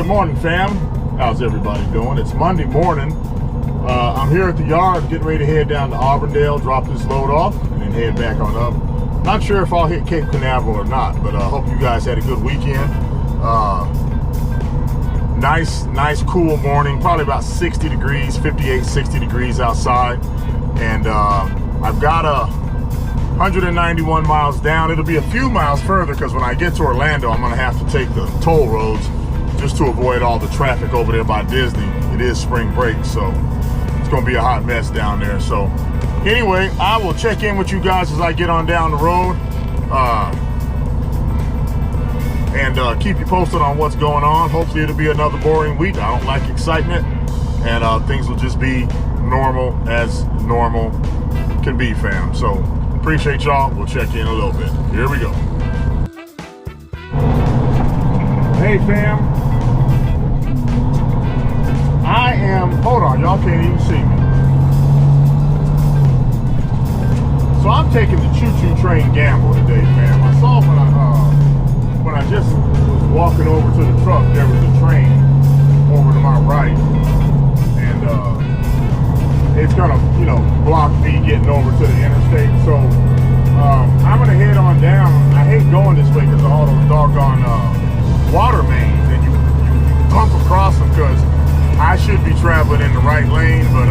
Good morning, fam. How's everybody doing? It's Monday morning. I'm here at the yard getting ready to head down to Auburndale, drop this load off, and then head back on up. Not sure if I'll hit Cape Canaveral or not, but I hope you guys had a good weekend. Nice cool morning, probably about 60 degrees, 58, 60 degrees outside. And I've got 191 miles down. It'll be a few miles further because when I get to Orlando, I'm gonna have to take the toll roads just to avoid all the traffic over there by Disney. It is spring break, so it's gonna be a hot mess down there. So anyway, I will check in with you guys as I get on down the road and keep you posted on what's going on. Hopefully it'll be another boring week. I don't like excitement, and things will just be normal as normal can be, fam. So appreciate y'all. We'll check in a little bit. Here we go. Hey, fam. Hold on, y'all can't even see me. So I'm taking the choo-choo train gamble today, fam. I saw when I just was walking over to the truck, there was a train over to my right. And it's gonna, block me getting over to the interstate. So I'm gonna head on down. I hate going this way because of all those doggone water mains, and you bump across them because I should be traveling in the right lane, but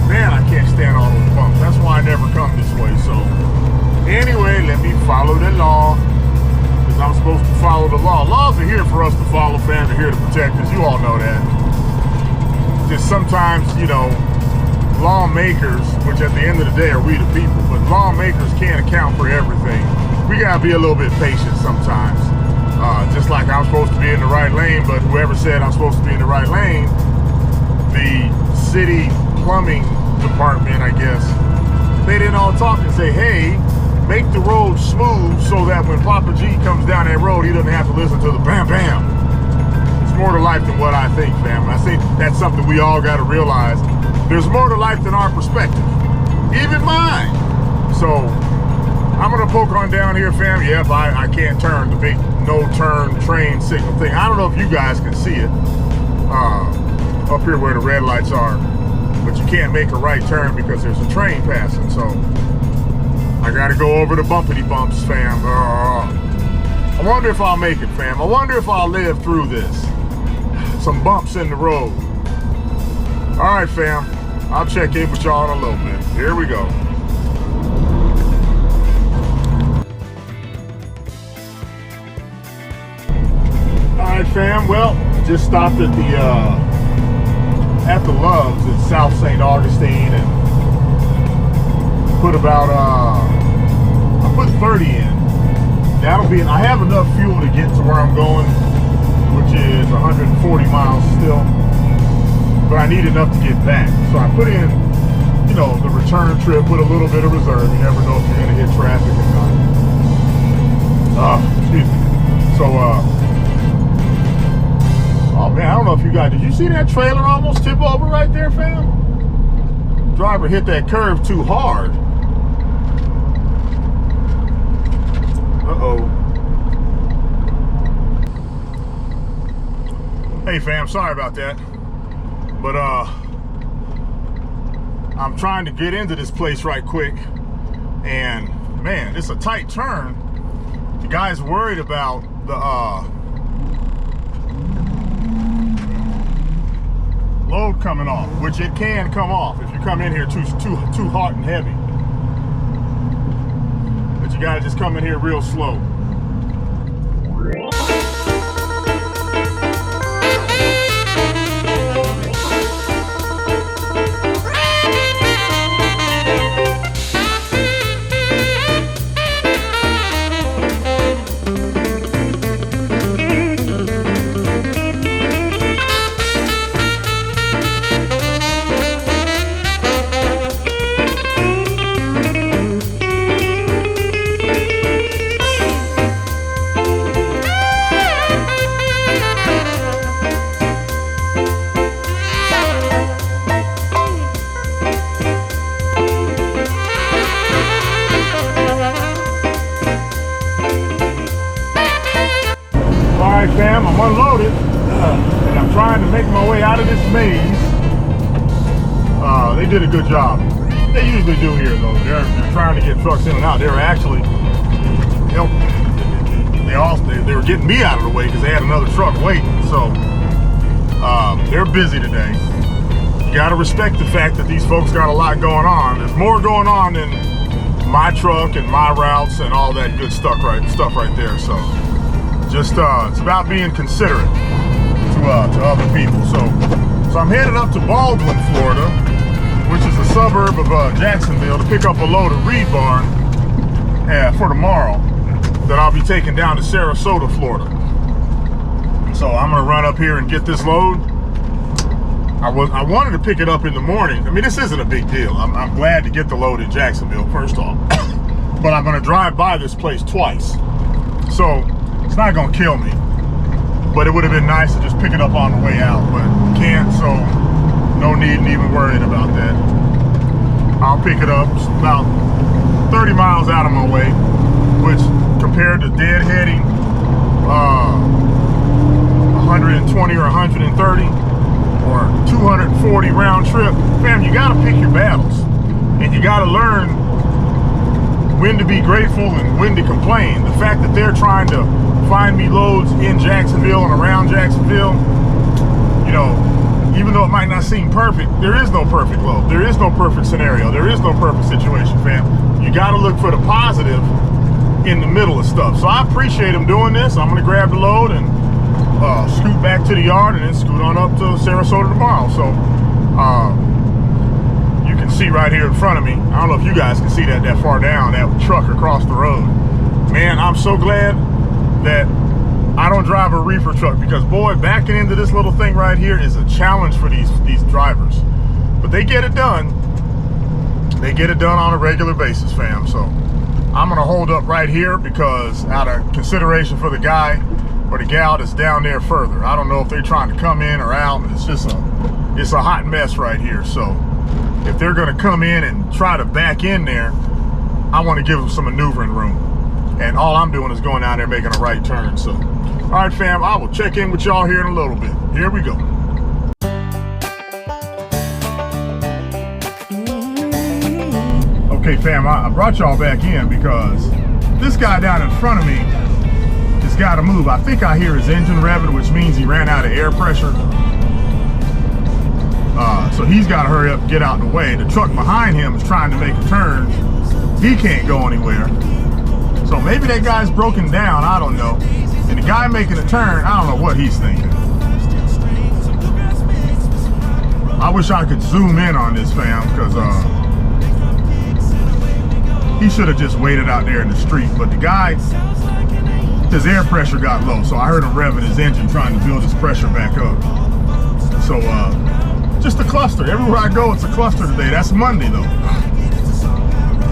man, I can't stand all those bumps. That's why I never come this way. So anyway, let me follow the law, because I'm supposed to follow the law. Laws are here for us to follow, fam. They're here to protect us. You all know that. Just sometimes, lawmakers, which at the end of the day are we the people, but lawmakers can't account for everything. We gotta be a little bit patient sometimes. Just like I'm supposed to be in the right lane, but whoever said I'm supposed to be in the right lane, the city plumbing department, I guess, they didn't all talk and say, hey, make the road smooth so that when Papa G comes down that road, he doesn't have to listen to the bam bam. It's more to life than what I think, fam. And I think that's something we all got to realize. There's more to life than our perspective, even mine. So I'm gonna poke on down here, fam. Yep, I can't turn, the big no-turn train signal thing. I don't know if you guys can see it up here where the red lights are, but you can't make a right turn because there's a train passing. So I gotta go over the bumpity bumps, fam. I wonder if I'll make it, fam. I wonder if I'll live through this. Some bumps in the road. All right, fam. I'll check in with y'all in a little bit. Here we go. All right, fam. Well, just stopped at the Loves in South St. Augustine and put about I put 30 in. That'll be. I have enough fuel to get to where I'm going, which is 140 miles still, but I need enough to get back. So I put in, the return trip, put a little bit of reserve. You never know if you're gonna hit traffic or not. Excuse me. So oh man, I don't know if you guys, did you see that trailer almost tip over right there, fam? Driver hit that curve too hard. Uh-oh. Hey fam, sorry about that. But I'm trying to get into this place right quick, and man, it's a tight turn. The guy's worried about the load coming off, which it can come off if you come in here too hot and heavy. But you gotta just come in here real slow. maze. They did a good job. They usually do here though. They're trying to get trucks in and out. They were actually, they were getting me out of the way because they had another truck waiting. So they're busy today. You got to respect the fact that these folks got a lot going on. There's more going on than my truck and my routes and all that good stuff right there. So just it's about being considerate to other people. So I'm headed up to Baldwin, Florida, which is a suburb of Jacksonville, to pick up a load of reed barn for tomorrow that I'll be taking down to Sarasota, Florida. So I'm gonna run up here and get this load. I wanted to pick it up in the morning. I mean, this isn't a big deal. I'm glad to get the load in Jacksonville, first off. But I'm gonna drive by this place twice. So it's not gonna kill me. But it would have been nice to just pick it up on the way out, but can't, so no need in even worrying about that. I'll pick it up about 30 miles out of my way, which compared to deadheading 120 or 130 or 240 round trip, fam, you gotta pick your battles. And you gotta learn when to be grateful and when to complain. The fact that they're trying to find me loads in Jacksonville and around Jacksonville, you know, even though it might not seem perfect, there is no perfect load. There is no perfect scenario. There is no perfect situation, fam. You got to look for the positive in the middle of stuff. So I appreciate them doing this. I'm going to grab the load and scoot back to the yard and then scoot on up to Sarasota tomorrow. So you can see right here in front of me, I don't know if you guys can see that far down, that truck across the road. Man, I'm so glad that I don't drive a reefer truck, because boy, backing into this little thing right here is a challenge for these drivers. But they get it done. They get it done on a regular basis, fam. So I'm gonna hold up right here because out of consideration for the guy or the gal that's down there further. I don't know if they're trying to come in or out, and it's a hot mess right here. So if they're gonna come in and try to back in there, I want to give them some maneuvering room. And all I'm doing is going down there making a right turn. So, all right, fam, I will check in with y'all here in a little bit. Here we go. Okay, fam, I brought y'all back in because this guy down in front of me has got to move. I think I hear his engine revving, which means he ran out of air pressure. So he's got to hurry up and get out of the way. The truck behind him is trying to make a turn. He can't go anywhere. So maybe that guy's broken down, I don't know. And the guy making a turn, I don't know what he's thinking. I wish I could zoom in on this, fam, because he should have just waited out there in the street. But the guy, his air pressure got low, so I heard him revving his engine trying to build his pressure back up. So just a cluster. Everywhere I go, it's a cluster today. That's Monday, though.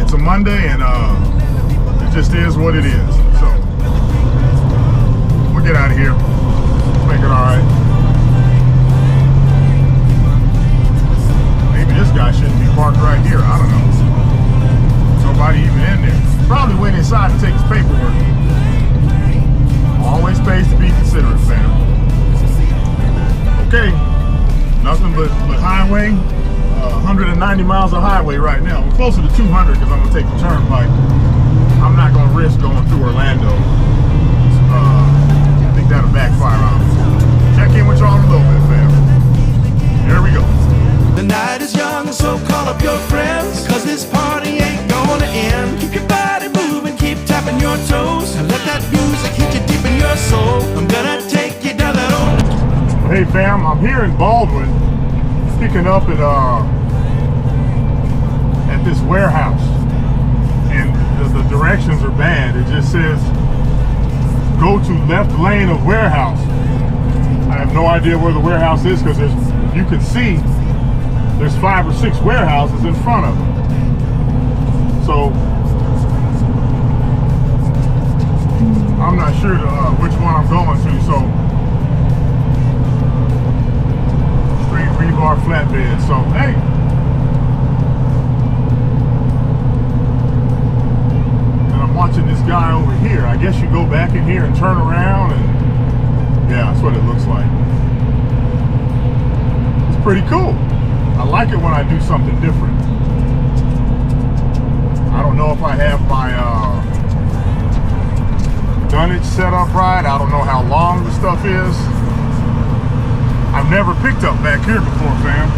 It's a Monday, and it just is what it is. So we'll get out of here. Make it all right. Maybe this guy shouldn't be parked right here. I don't know. Nobody even in there. Probably went inside to take his paperwork. Always pays to be considerate, fam. Okay, nothing but highway. 190 miles of highway right now. We're closer to 200 because I'm gonna take the turnpike. I'm not gonna risk going through Orlando. I think that'll backfire on me. Check in with y'all in a little bit, fam. Here we go. The night is young, so call up your friends, cause this party ain't gonna end. Keep your body moving, keep tapping your toes, and let that music hit you deep in your soul. I'm gonna take you down that old... Hey fam, I'm here in Baldwin, picking up at this warehouse. And the directions are bad. It just says, go to left lane of warehouse. I have no idea where the warehouse is because you can see there's 5 or 6 warehouses in front of them. So I'm not sure which one I'm going to. So straight rebar flatbed. So hey, and I'm watching this guy over here. I guess you go back in here and turn around, and yeah, that's what it looks like. pretty cool. I like it when I do something different. I don't know if I have my dunnage set up right. I don't know how long the stuff is. I've never picked up back here before, fam.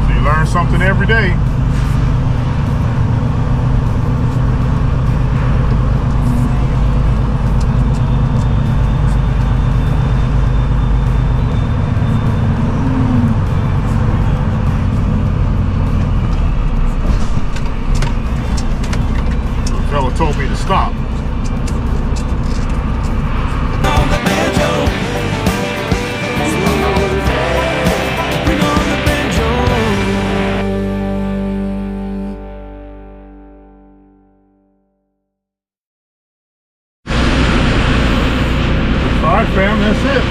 So you learn something every day. Told me to stop. All right, fam, that's it.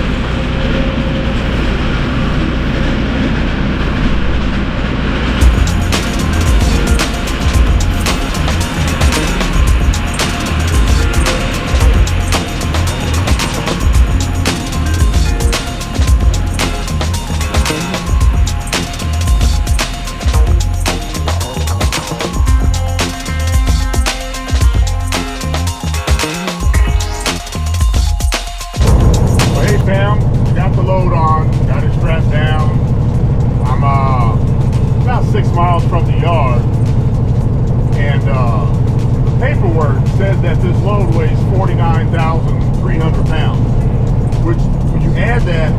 Got the load on, got it strapped down. I'm about 6 miles from the yard, and the paperwork says that this load weighs 49,300 pounds, which when you add that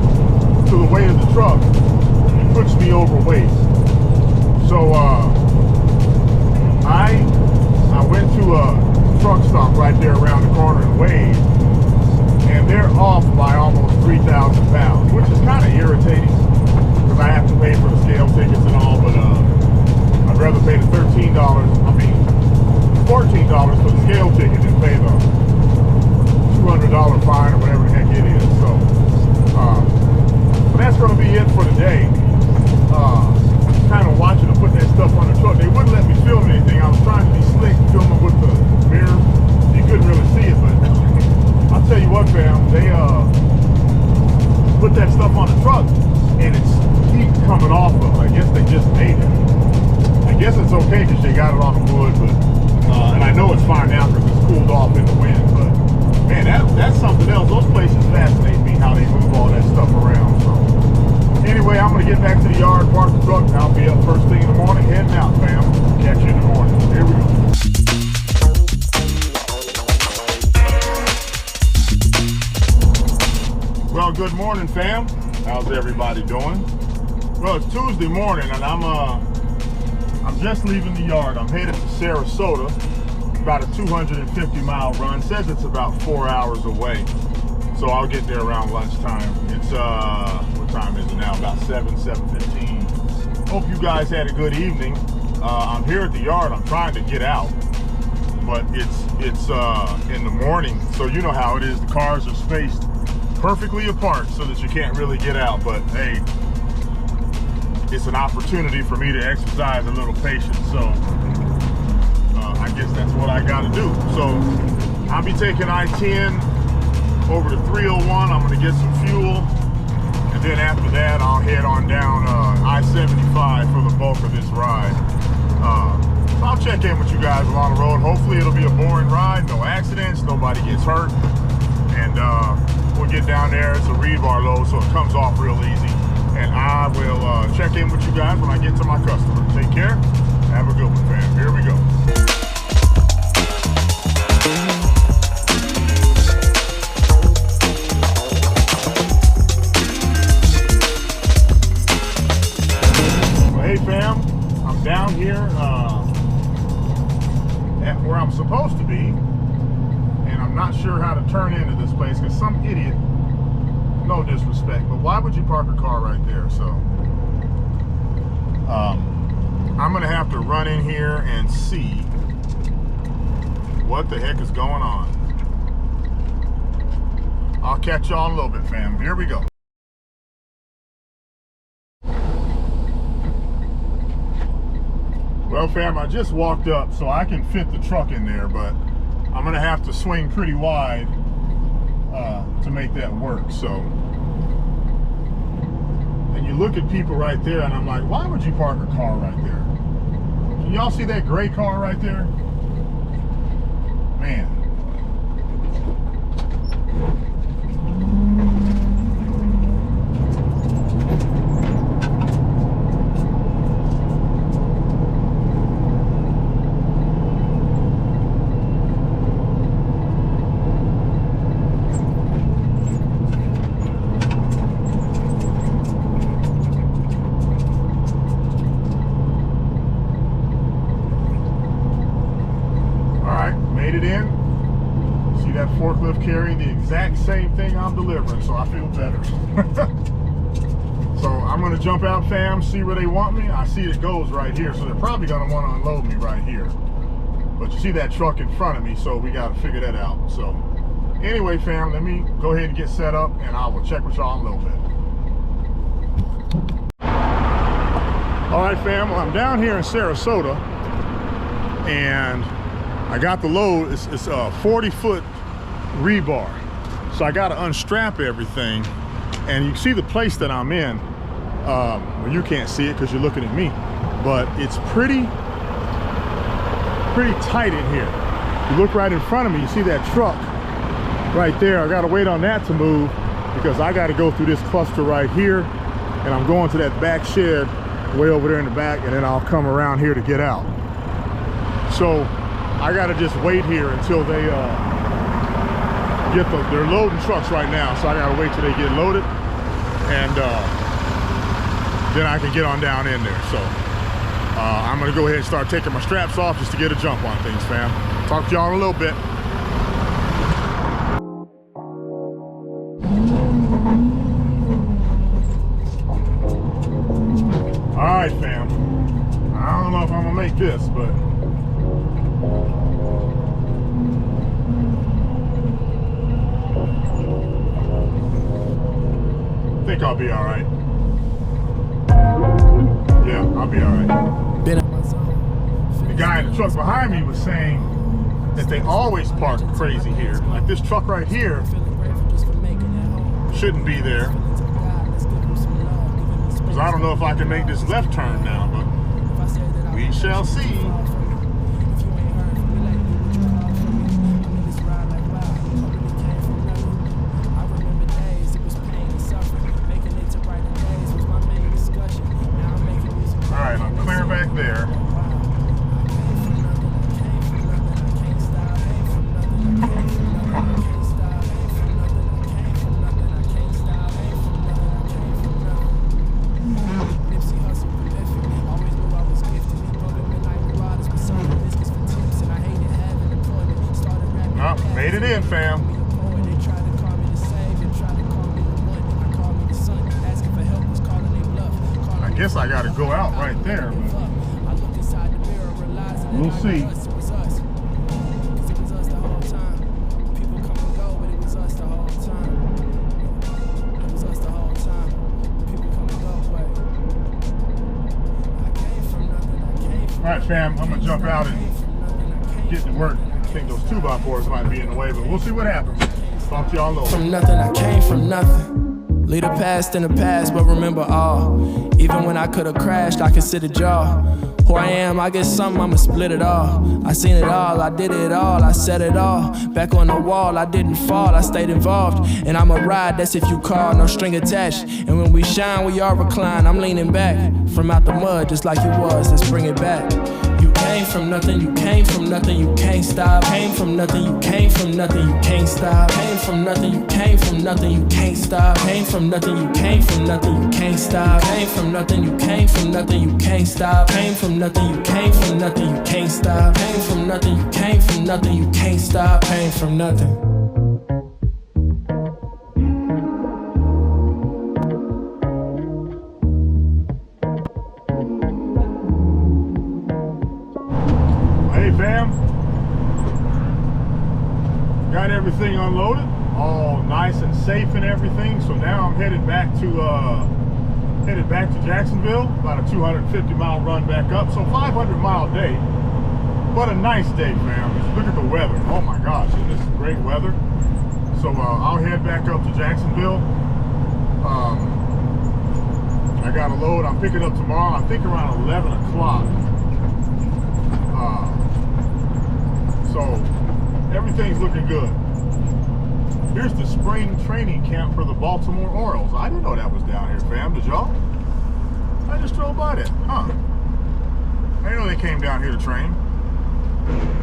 to the weight of the truck, it puts me overweight. So I went to a truck stop right there around the corner and weighed, and they're off by almost 3,000 pounds, which is kind of irritating because I have to pay for the scale tickets and all, but I'd rather pay the $14 for the scale ticket than pay the $200 fine or whatever the heck it is. So, but that's going to be it for today. Kind of watching them put that stuff on the truck. They wouldn't let me film anything. I was trying to be slick, filming with the mirror. You couldn't really see it, but I'll tell you what, fam, they put that stuff on the truck and it's heat coming off of it. I guess they just made it. I guess it's okay because they got it on the wood, but and I know it's fine now because it's cooled off in the wind, but man, that's something else. Those places fascinate me, how they move all that stuff around. So anyway, I'm gonna get back to the yard, park the truck, and I'll be up first thing in the morning, heading out, fam. Catch you in the morning. Here we go. Well, good morning, fam. How's everybody doing? Well, it's Tuesday morning, and I'm just leaving the yard. I'm headed to Sarasota, about a 250-mile run. Says it's about 4 hours away, so I'll get there around lunchtime. It's what time is it now? About 7:15. Hope you guys had a good evening. I'm here at the yard. I'm trying to get out, but it's in the morning, so you know how it is. The cars are spaced perfectly apart so that you can't really get out, but hey, it's an opportunity for me to exercise a little patience, so I guess that's what I got to do. So I'll be taking I-10 over to 301. I'm going to get some fuel, and then after that I'll head on down I-75 for the bulk of this ride. So I'll check in with you guys along the road. Hopefully it'll be a boring ride, no accidents, nobody gets hurt, and we'll get down there. It's a rebar load, so it comes off real easy. And I will check in with you guys when I get to my customer. Take care. Have a good one, fam. Here we go. Well, hey, fam. I'm down here at where I'm supposed to be. I'm not sure how to turn into this place because some idiot, no disrespect, but why would you park a car right there? So I'm gonna have to run in here and see what the heck is going on. I'll catch y'all in a little bit, fam. Here we go. Well, fam, I just walked up so I can fit the truck in there, but I'm gonna have to swing pretty wide to make that work. So look at people right there and I'm like, why would you park a car right there? Can y'all see that gray car right there? Man. It in. See that forklift carrying the exact same thing I'm delivering, so I feel better. So I'm gonna jump out, fam, see where they want me. I see it goes right here, so they're probably gonna want to unload me right here. But you see that truck in front of me, so we gotta figure that out. So anyway, fam, let me go ahead and get set up and I will check with y'all in a little bit. All right, fam, well, I'm down here in Sarasota and I got the load. It's a 40-foot rebar. So I got to unstrap everything. And you can see the place that I'm in. Well, you can't see it because you're looking at me. But it's pretty tight in here. You look right in front of me, you see that truck right there. I got to wait on that to move because I got to go through this cluster right here. And I'm going to that back shed way over there in the back. And then I'll come around here to get out. So I gotta just wait here until they they're loading trucks right now, so I gotta wait till they get loaded, and then I can get on down in there. So I'm gonna go ahead and start taking my straps off just to get a jump on things, fam. Talk to y'all in a little bit. All right, fam. I don't know if I'm gonna make this, but I think I'll be all right. Yeah, I'll be all right. The guy in the truck behind me was saying that they always park crazy here. Like this truck right here shouldn't be there. Because I don't know if I can make this left turn now, but we shall see. There. Oh, made it in, fam. I guess I gotta go out right there, but we'll see. All right, fam, I'm gonna jump out and get to work. I think those 2x4s might be in the way, but we'll see what happens. Talk to y'all later. From nothing, I came from nothing. Leave the past in the past, but remember all. Even when I could've crashed, I considered y'all. Who I am, I get something, I'ma split it all. I seen it all, I did it all, I said it all. Back on the wall, I didn't fall, I stayed involved. And I'ma ride, that's if you call, no string attached. And when we shine, we all recline, I'm leaning back. From out the mud, just like you was, let's bring it back. You came from nothing, you came from nothing, you can't stop. Came from nothing, you came from nothing, you can't stop. Came from nothing, you came from nothing, you can't stop. Came from nothing, you came from nothing, you can't stop. Came from nothing, you came from nothing, you can't stop. Came from nothing, you came from nothing, you can't stop. Came from nothing, you came from nothing, you can't stop. Came from nothing. Hey fam, got everything unloaded, all nice and safe and everything. So now I'm headed back to Jacksonville, about a 250-mile run back up. So 500-mile day, but a nice day, fam. Just look at the weather. Oh my gosh, this is great weather. So I'll head back up to Jacksonville. I I got a load I'm picking up tomorrow, I think around 11 o'clock. So everything's looking good. Here's the spring training camp for the Baltimore Orioles. I didn't know that was down here, fam. Did y'all? I just drove by that. Huh. I didn't know they came down here to train.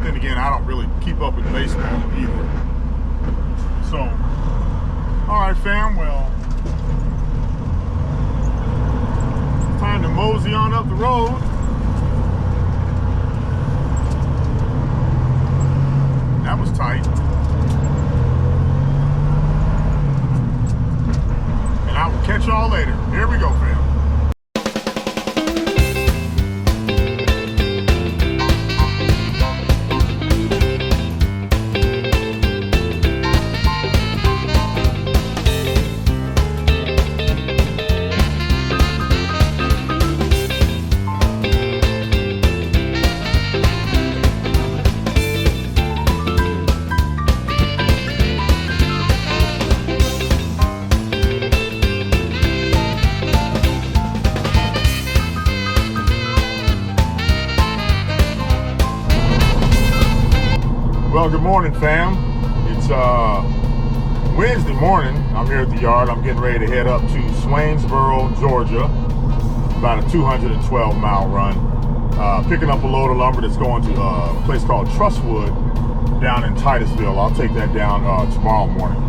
Then again, I don't really keep up with baseball either. So, all right, fam. Well, time to mosey on up the road. That was tight. And I will catch y'all later. Here we go, fam. Well, good morning, fam. It's Wednesday morning. I'm here at the yard. I'm getting ready to head up to Swainsboro, Georgia. About a 212-mile run. Picking up a load of lumber that's going to a place called Trustwood down in Titusville. I'll take that down tomorrow morning.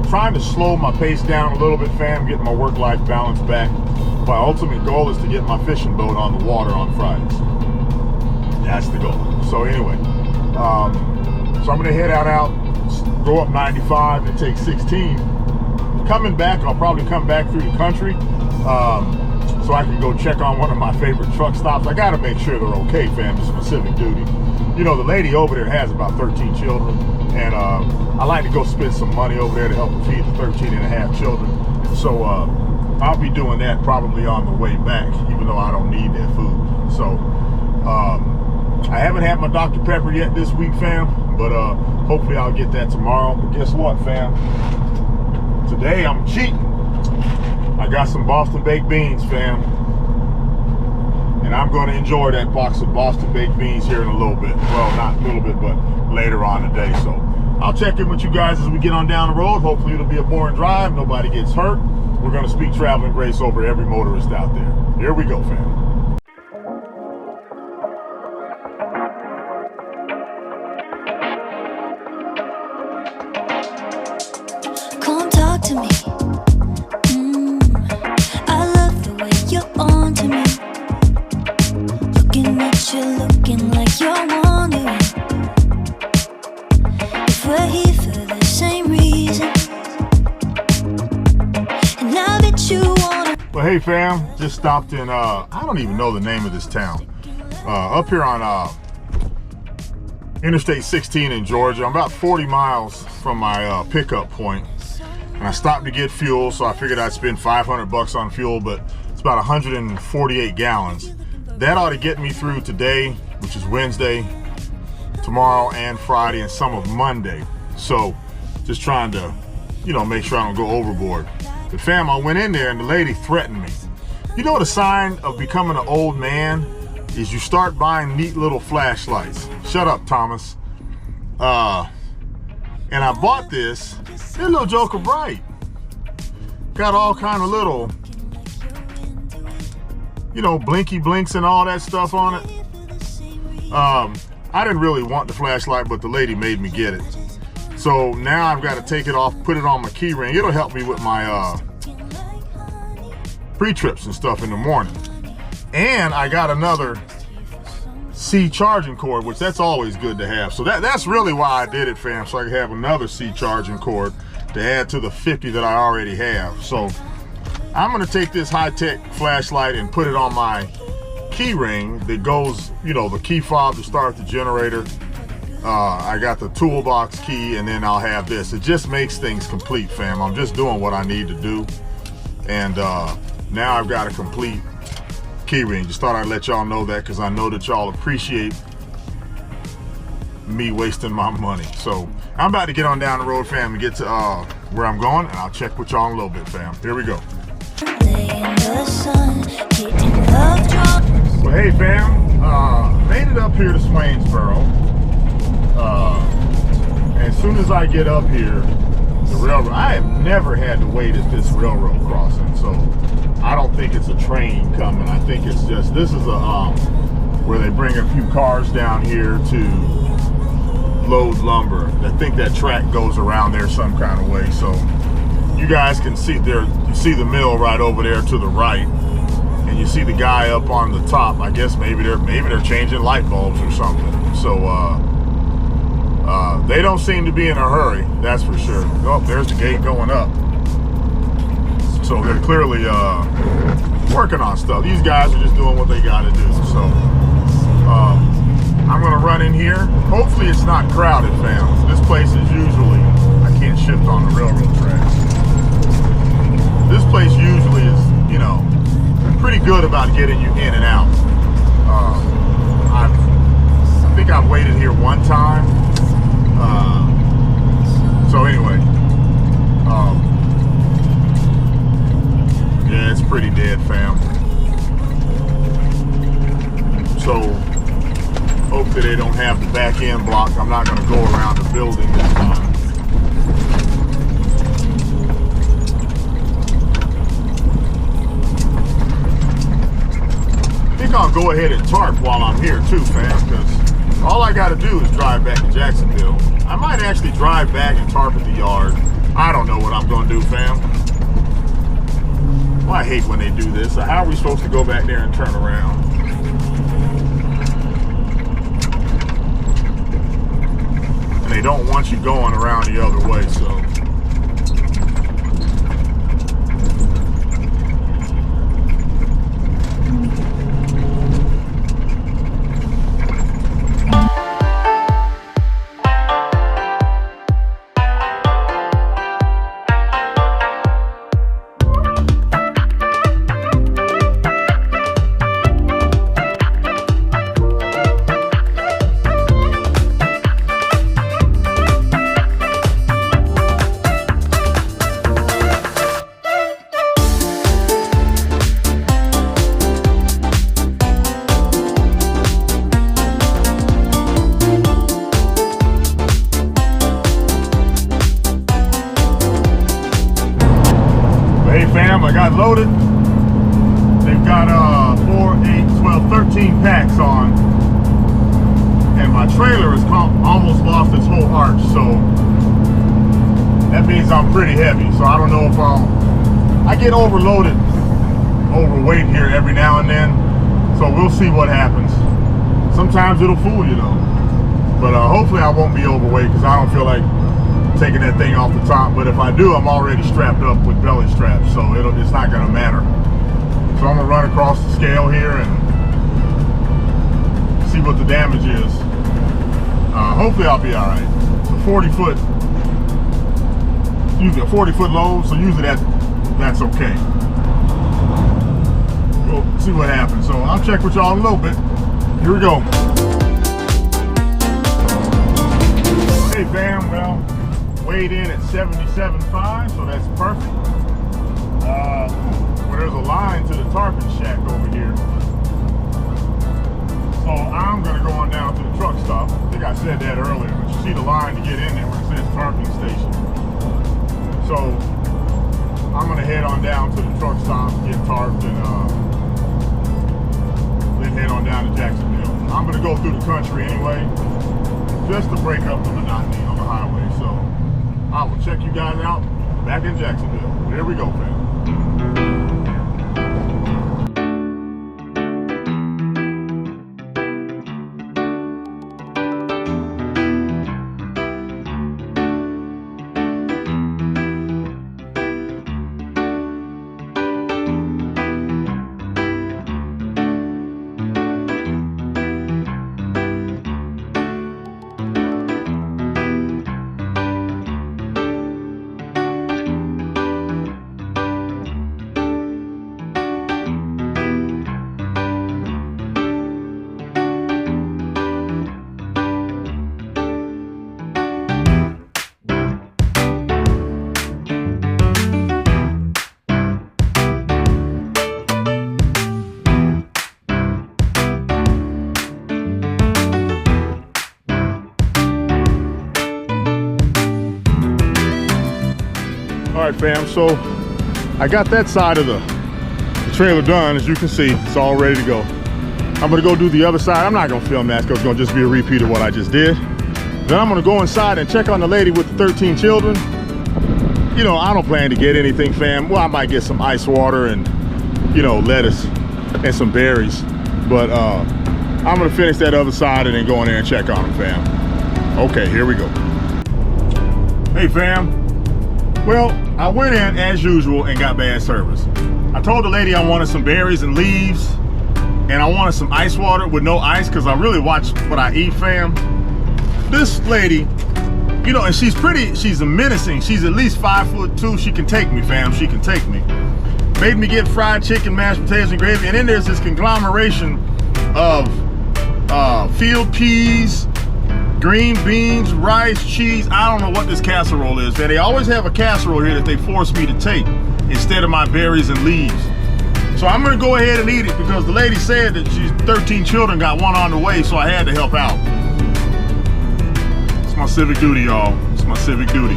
Trying to slow my pace down a little bit, fam, getting my work-life balance back. My ultimate goal is to get my fishing boat on the water on Fridays. That's the goal. So anyway, so I'm gonna head out, go up 95 and take 16. Coming back, I'll probably come back through the country so I can go check on one of my favorite truck stops. I gotta make sure they're okay, fam, it's specific duty. You know, the lady over there has about 13 children, and I like to go spend some money over there to help her feed the 13 and a half children. So I'll be doing that probably on the way back, even though I don't need that food. So I haven't had my Dr. Pepper yet this week, fam, but hopefully I'll get that tomorrow. But guess what, fam? Today I'm cheating. I got some Boston baked beans, fam, and I'm going to enjoy that box of Boston baked beans here in a little bit. Well, not a little bit, but later on today. So I'll check in with you guys as we get on down the road. Hopefully it'll be a boring drive. Nobody gets hurt. We're going to speak traveling grace over every motorist out there. Here we go, fam. Come talk to me. I love the way you're on to me. Looking at you, looking like you're wondering if we're here for the same reason. And I bet you wanna. Well, hey, fam, just stopped in, I don't even know the name of this town. Up here on Interstate 16 in Georgia. I'm about 40 miles from my pickup point. And I stopped to get fuel, so I figured I'd spend $500 on fuel, but it's about 148 gallons. That ought to get me through today, which is Wednesday, tomorrow and Friday, and some of Monday. So just trying to, you know, make sure I don't go overboard. But fam, I went in there and the lady threatened me. You know what a sign of becoming an old man is? You start buying neat little flashlights. Shut up, Thomas. And I bought this. This little joker bright. Got all kind of little, you know, blinky blinks and all that stuff on it. I didn't really want the flashlight, but the lady made me get it. So now I've got to take it off, put it on my key ring. It'll help me with my pre-trips and stuff in the morning. And I got another C charging cord, which that's always good to have. So that's really why I did it, fam, so I could have another C charging cord to add to the 50 that I already have. So I'm gonna take this high-tech flashlight and put it on my key ring that goes, you know, the key fob to start the generator. I got the toolbox key, and then I'll have this. It just makes things complete, fam. I'm just doing what I need to do. And now I've got a complete key ring. Just thought I'd let y'all know that, because I know that y'all appreciate me wasting my money. So I'm about to get on down the road, fam, and get to where I'm going, and I'll check with y'all in a little bit, fam. Here we go. Lay in the sun, hitting love drum. Well, hey fam, made it up here to Swainsboro. As soon as I get up here, the railroad, I have never had to wait at this railroad crossing, so I don't think it's a train coming. I think it's just, this is a, where they bring a few cars down here to load lumber. I think that track goes around there some kind of way, so you guys can see there, you see the mill right over there to the right, and you see the guy up on the top. I guess maybe they're changing light bulbs or something. So they don't seem to be in a hurry, that's for sure. Oh, there's the gate going up. So they're clearly working on stuff. These guys are just doing what they got to do. So I'm gonna run in here. Hopefully it's not crowded, fam. This place is usually, I can't shift on the railroad tracks. This place usually is, you know, pretty good about getting you in and out. I think I've waited here one time. So anyway, yeah, it's pretty dead, fam. So hopefully they don't have the back end blocked. I'm not going to go around the building this time. I think I'll go ahead and tarp while I'm here too, fam, because all I got to do is drive back to Jacksonville. I might actually drive back and tarp at the yard. I don't know what I'm going to do, fam. Well, I hate when they do this. So how are we supposed to go back there and turn around? And they don't want you going around the other way, so. I got loaded. They've got 4, 8, 12, 13 packs on, and my trailer has almost lost its whole arch, so that means I'm pretty heavy. So I don't know if I get overloaded, overweight here every now and then, so we'll see what happens. Sometimes it'll fool you though, but hopefully I won't be overweight, because I don't feel like taking that thing off the top. But if I do, I'm already strapped up with belly straps, so it's not gonna matter. So I'm gonna run across the scale here and see what the damage is. Hopefully I'll be all right. It's a 40-foot, usually a 40-foot load, so usually that's okay. We'll see what happens. So I'll check with y'all in a little bit. Here we go. Hey fam, well, weighed in at 77.5, so that's perfect. Well, there's a line to the tarpon shack over here. So I'm gonna go on down to the truck stop. I think I said that earlier, but you see the line to get in there where it says tarpon station. So I'm gonna head on down to the truck stop, get tarped, and then head on down to Jacksonville. I'm gonna go through the country anyway, just to break up the monotony on the highway. So I will check you guys out back in Jacksonville. There we go, fam. right, fam, so I got that side of the trailer done. As you can see, it's all ready to go. I'm gonna go do the other side. I'm not gonna film that because it's gonna just be a repeat of what I just did. Then I'm gonna go inside and check on the lady with the 13 children. You know, I don't plan to get anything, fam. Well, I might get some ice water and, you know, lettuce and some berries. But I'm gonna finish that other side and then go in there and check on them, fam. Okay, here we go. Hey, fam. Well, I went in as usual and got bad service. I told the lady I wanted some berries and leaves, and I wanted some ice water with no ice because I really watch what I eat, fam. This lady, you know, and she's a menacing. She's at least 5'2". She can take me, fam. She can take me. Made me get fried chicken, mashed potatoes, and gravy, and then there's this conglomeration of field peas, green beans, rice, cheese. I don't know what this casserole is. They always have a casserole here that they force me to take instead of my berries and leaves. So I'm gonna go ahead and eat it because the lady said that she's 13 children, got one on the way, so I had to help out. It's my civic duty, y'all. It's my civic duty.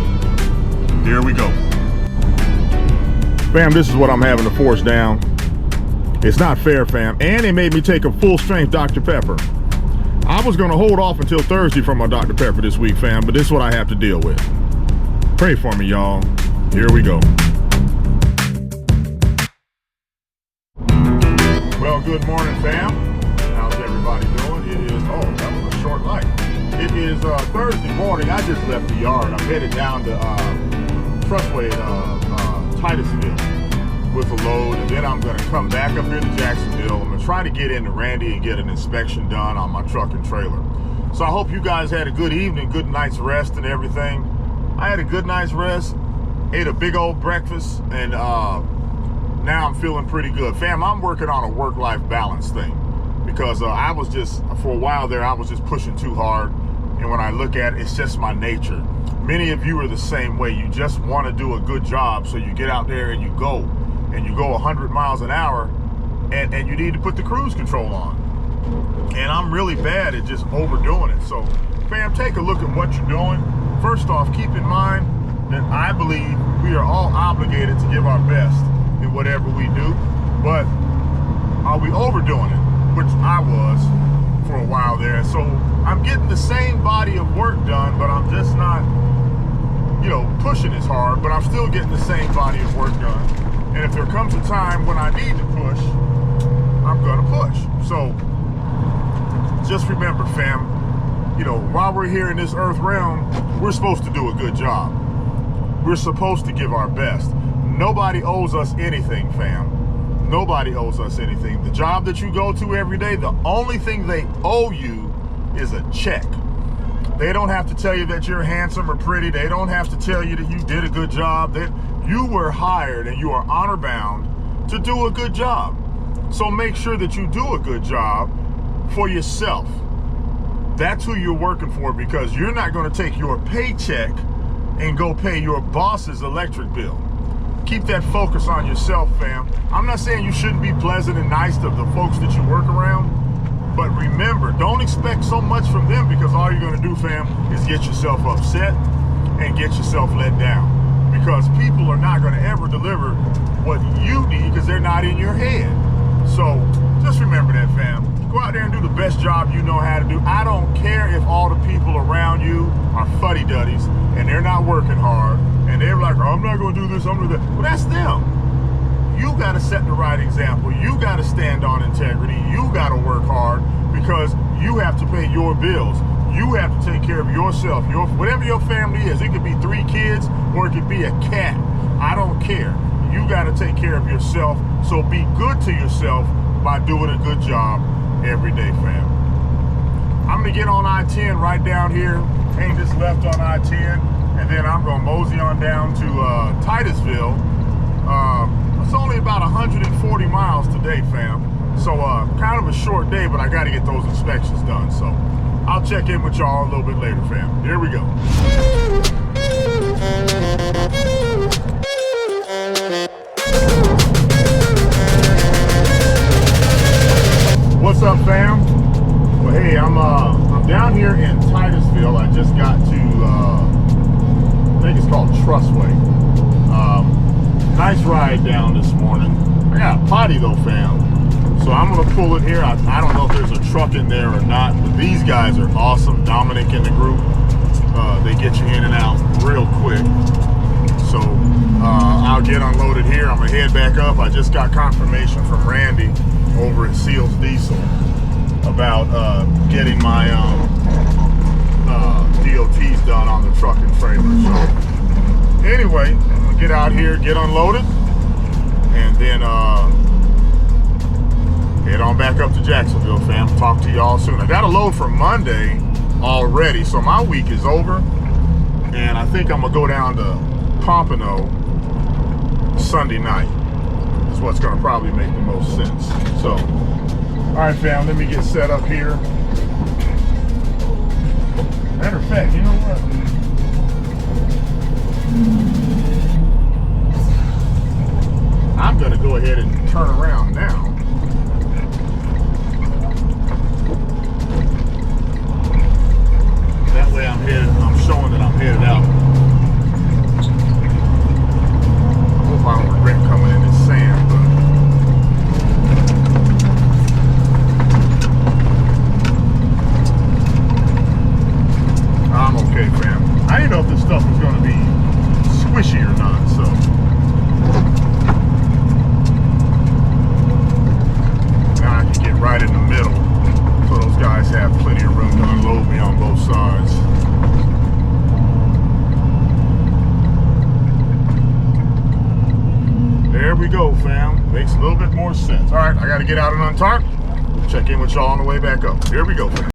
Here we go. Fam, this is what I'm having to force down. It's not fair, fam. And they made me take a full strength Dr. Pepper. I was gonna hold off until Thursday for my Dr. Pepper this week, fam, but this is what I have to deal with. Pray for me, y'all. Here we go. Well, good morning, fam. How's everybody doing? It is, oh, that was a short light. It is Thursday morning. I just left the yard. I'm headed down to Trustway, Titusville with a load, and then I'm gonna come back up into Jacksonville. I'm gonna try to get into Randy and get an inspection done on my truck and trailer. So I hope you guys had a good evening, good night's rest and everything. I had a good night's rest, ate a big old breakfast, and now I'm feeling pretty good. Fam, I'm working on a work-life balance thing because I was just, for a while there, I was just pushing too hard. And when I look at it, it's just my nature. Many of you are the same way. You just want to do a good job, so you get out there and you go 100 miles an hour, and you need to put the cruise control on. And I'm really bad at just overdoing it. So, fam, take a look at what you're doing. First off, keep in mind that I believe we are all obligated to give our best in whatever we do, but are we overdoing it? Which I was for a while there. So I'm getting the same body of work done, but I'm just not, you know, pushing as hard, but I'm still getting the same body of work done. And if there comes a time when I need to push, I'm gonna push. So just remember, fam, you know, while we're here in this earth realm, we're supposed to do a good job. We're supposed to give our best. Nobody owes us anything, fam. Nobody owes us anything. The job that you go to every day, the only thing they owe you is a check. They don't have to tell you that you're handsome or pretty. They don't have to tell you that you did a good job. You were hired and you are honor bound to do a good job. So make sure that you do a good job for yourself. That's who you're working for, because you're not going to take your paycheck and go pay your boss's electric bill. Keep that focus on yourself, fam. I'm not saying you shouldn't be pleasant and nice to the folks that you work around, but remember, don't expect so much from them, because all you're gonna do, fam, is get yourself upset and get yourself let down. Because people are not gonna ever deliver what you need because they're not in your head. So just remember that, fam. Go out there and do the best job you know how to do. I don't care if all the people around you are fuddy-duddies and they're not working hard and they're like, oh, I'm not gonna do this, I'm gonna do that. Well, that's them. You gotta set the right example. You gotta stand on integrity. You gotta work hard, because you have to pay your bills. You have to take care of yourself. Whatever your family is, it could be 3 kids or it could be a cat. I don't care. You gotta take care of yourself. So be good to yourself by doing a good job every day, fam. I'm gonna get on I-10 right down here, hang this left on I-10, and then I'm gonna mosey on down to Titusville. It's only about 140 miles today, fam. So kind of a short day, but I gotta get those inspections done. So I'll check in with y'all a little bit later, fam. Here we go. What's up, fam? Well, hey, I'm down here in Titusville. I just got to, I think it's called Trustway. Nice ride down this morning. I got a potty though, fam. So I'm gonna pull it here. I don't know if there's a truck in there or not, but these guys are awesome. Dominic in the group, they get you in and out real quick. So I'll get unloaded here. I'm gonna head back up. I just got confirmation from Randy over at Seals Diesel about getting my DOTs done on the truck and trailer. So anyway, I'm gonna get out here, get unloaded, and then head on back up to Jacksonville, fam. Talk to y'all soon. I got a load for Monday already, so my week is over, and I think I'm gonna go down to Pompano Sunday night. That's what's gonna probably make the most sense. So, all right, fam, let me get set up here. Matter of fact, you know what? I'm gonna go ahead and turn around now. That way I'm showing that I'm headed out. I hope I don't regret coming in this sand, but I'm okay, fam. I didn't know if this stuff was gonna be squishy or not, so. Now I can get right in the middle, so those guys have plenty of room to unload me on both sides. There we go, fam. Makes a little bit more sense. All right, I got to get out and untarp. Check in with y'all on the way back up. Here we go, fam.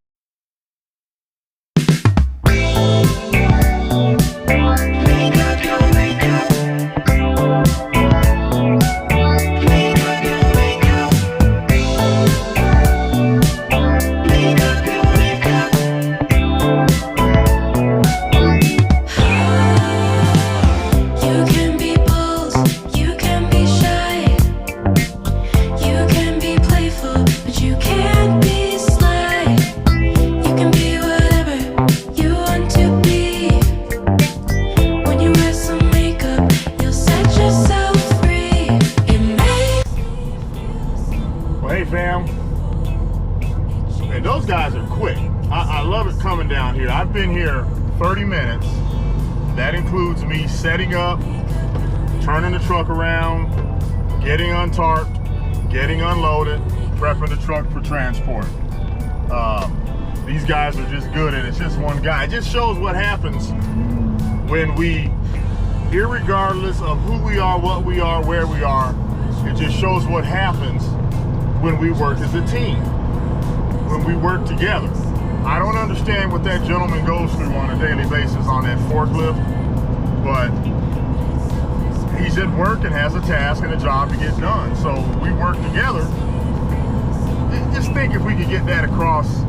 And those guys are quick. I love it coming down here. I've been here 30 minutes. That includes me setting up, turning the truck around, getting untarped, getting unloaded, prepping the truck for transport. These guys are just good, and it's just one guy. It just shows what happens when we, irregardless of who we are, what we are, where we are, it just shows what happens when we work as a team, when we work together. I don't understand what that gentleman goes through on a daily basis on that forklift, but he's at work and has a task and a job to get done. So we work together. Just think if we could get that across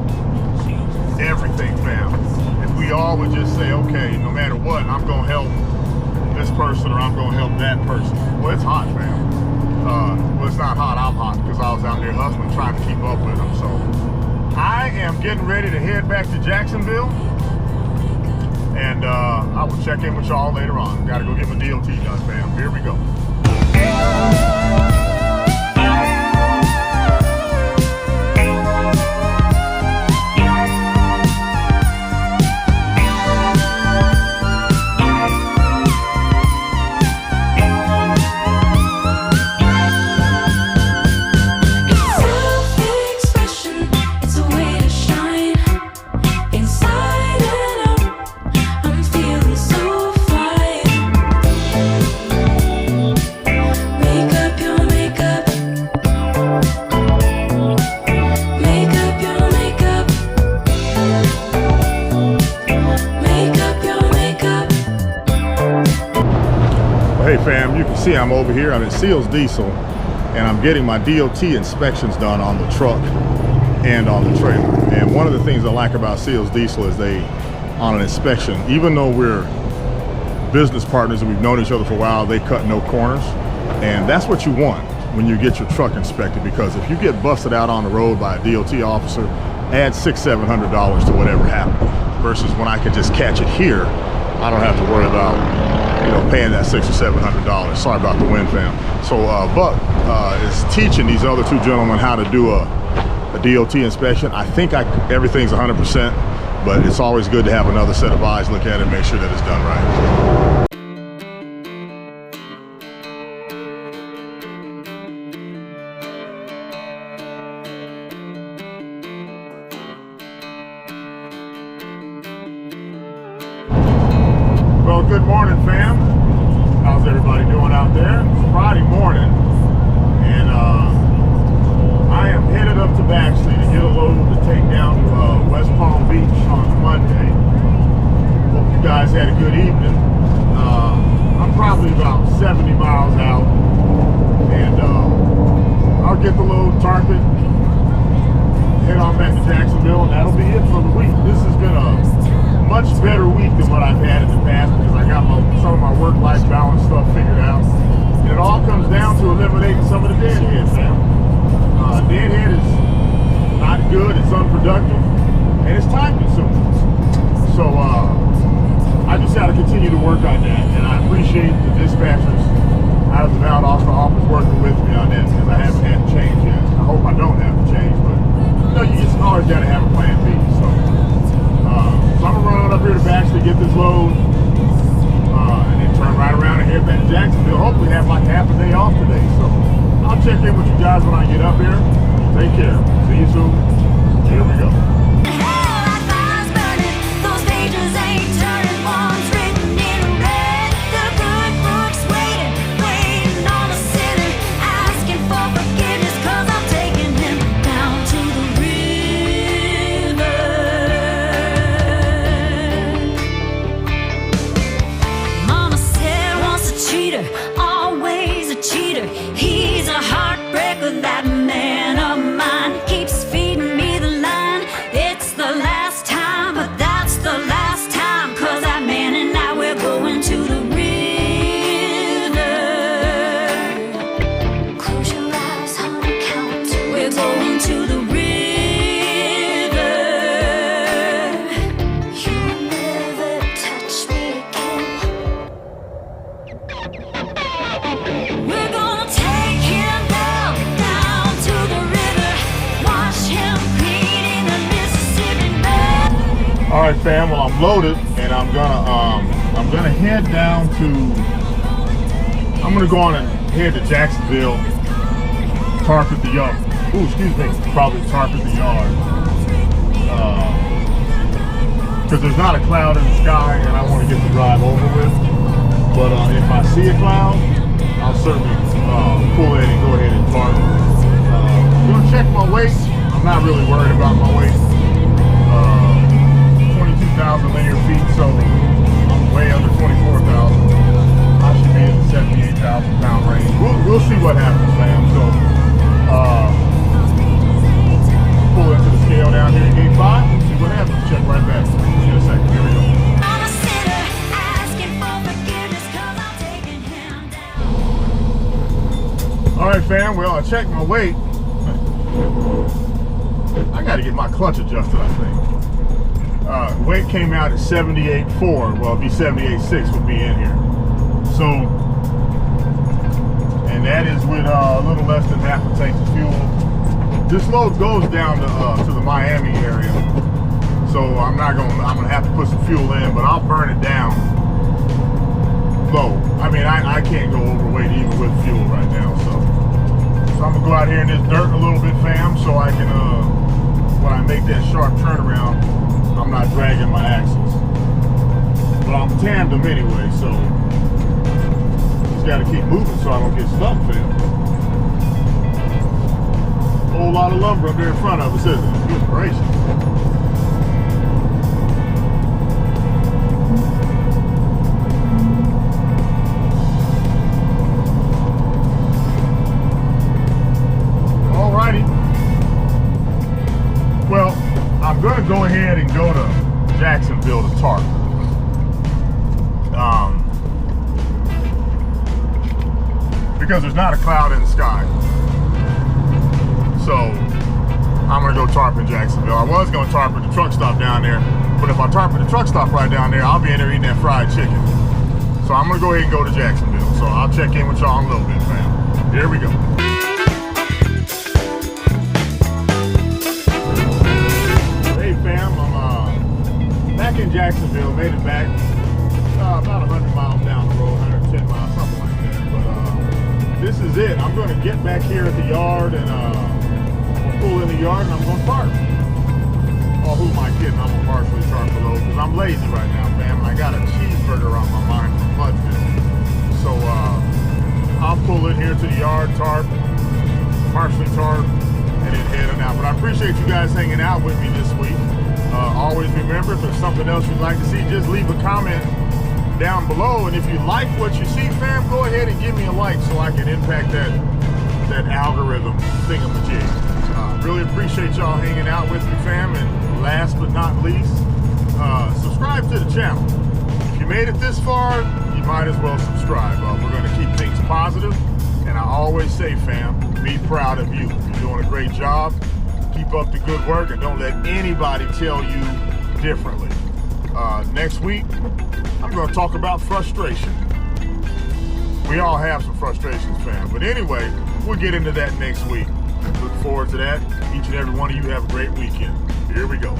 everything, fam. If we all would just say, okay, no matter what, I'm gonna help this person or I'm gonna help that person. Well, it's hot, fam. Well, it's not hot, I'm hot because I was out there hustling, trying to keep up with them. So I am getting ready to head back to Jacksonville, and I will check in with y'all later on. Gotta go get my DOT done, fam. Here we go. Hey fam, you can see I'm over here. I'm at Seals Diesel, and I'm getting my DOT inspections done on the truck and on the trailer. And one of the things I like about Seals Diesel is they, on an inspection, even though we're business partners and we've known each other for a while, they cut no corners. And that's what you want when you get your truck inspected, because if you get busted out on the road by a DOT officer, add $600–700 to whatever happened. Versus when I can just catch it here, I don't have to worry about paying that $600 or $700. Sorry about the wind, fam. So Buck is teaching these other two gentlemen how to do a DOT inspection. I think everything's 100%, but it's always good to have another set of eyes look at it and make sure that it's done right. Well, good morning, fam. How's everybody doing out there? It's Friday morning, and I am headed up to Baxley to get a load to take down to West Palm Beach on Monday. Hope you guys had a good evening. I'm probably about 70 miles out, and I'll get the load, tarp it, head on back to Jacksonville, and that'll be it for the week. This has been a much better week than what I've had in the past because I got some of my work-life balance stuff figured out. And it all comes down to eliminating some of the deadheads, man. Deadhead is not good, it's unproductive, and it's time-consuming. So I just got to continue to work on that, and I appreciate the dispatchers out of the Valdosta office working with me on that because I haven't had to change yet. I hope I don't have to change, but you just always got to have a plan B. So I'm gonna run on up here to Baxley, get this load, and then turn right around and head back to Jacksonville. Hopefully have like half a day off today. So I'll check in with you guys when I get up here. Take care. See you soon. Here we go. All right, fam. Well, I'm loaded, and I'm gonna head down to. I'm gonna go on and head to Jacksonville. Tarp at the yard. Ooh, excuse me. Probably tarp at the yard. Because there's not a cloud in the sky, and I want to get the drive over with. But if I see a cloud, I'll certainly pull in and go ahead and tarp. I'm gonna check my weight. I'm not really worried about my weight. 22,000 linear feet, so I'm way under 24,000. I should be in the 78,000 pound range. We'll see what happens, fam. So, pull into the scale down here at gate 5. See what happens. Check right back in a second. Here we go. All right, fam. Well, I checked my weight. I got to get my clutch adjusted, I think. Weight came out at 78.4. Well, it'd be 78.6 would be in here. So, and that is with a little less than half a tank of fuel. This load goes down to the Miami area. So I'm gonna have to put some fuel in, but I'll burn it down low. I mean, I can't go overweight even with fuel right now. So I'm gonna go out here in this dirt a little bit, fam, so I can when I make that sharp turnaround, I'm not dragging my axles. But I'm tandem anyway, so just gotta keep moving so I don't get stuck, fam. Whole lot of lumber up there in front of us, isn't it? Good gracious. Alrighty. Well, I'm gonna go ahead and go to Jacksonville to tarp. Because there's not a cloud in the sky. So I'm gonna go tarp in Jacksonville. I was gonna tarp at the truck stop down there, but if I tarp at the truck stop right down there, I'll be in there eating that fried chicken. So I'm gonna go ahead and go to Jacksonville. So I'll check in with y'all in a little bit, fam. Here we go. Hey fam, I'm back in Jacksonville, made it back about 100 miles down the road, 110 miles, something like that. But this is it. I'm gonna get back here at the yard and pull in the yard and I'm gonna park. Oh, who am I kidding? I'm gonna partially charge the load because I'm lazy right now, fam. And I got a cheeseburger on my mind from Mudville. So I'll pull in here to the yard, tarp, partially tarp, and then heading out. But I appreciate you guys hanging out with me this week. Always remember, if there's something else you'd like to see, just leave a comment down below. And if you like what you see, fam, go ahead and give me a like so I can impact that algorithm thingamajig. Really appreciate y'all hanging out with me, fam. And last but not least, subscribe to the channel. If you made it this far, you might as well subscribe. We're going to keep things positive. And I always say, fam, be proud of you. You're doing a great job. Keep up the good work and don't let anybody tell you differently. Next week, I'm going to talk about frustration. We all have some frustrations, fam. But anyway, we'll get into that next week. Look forward to that. Each and every one of you have a great weekend. Here we go.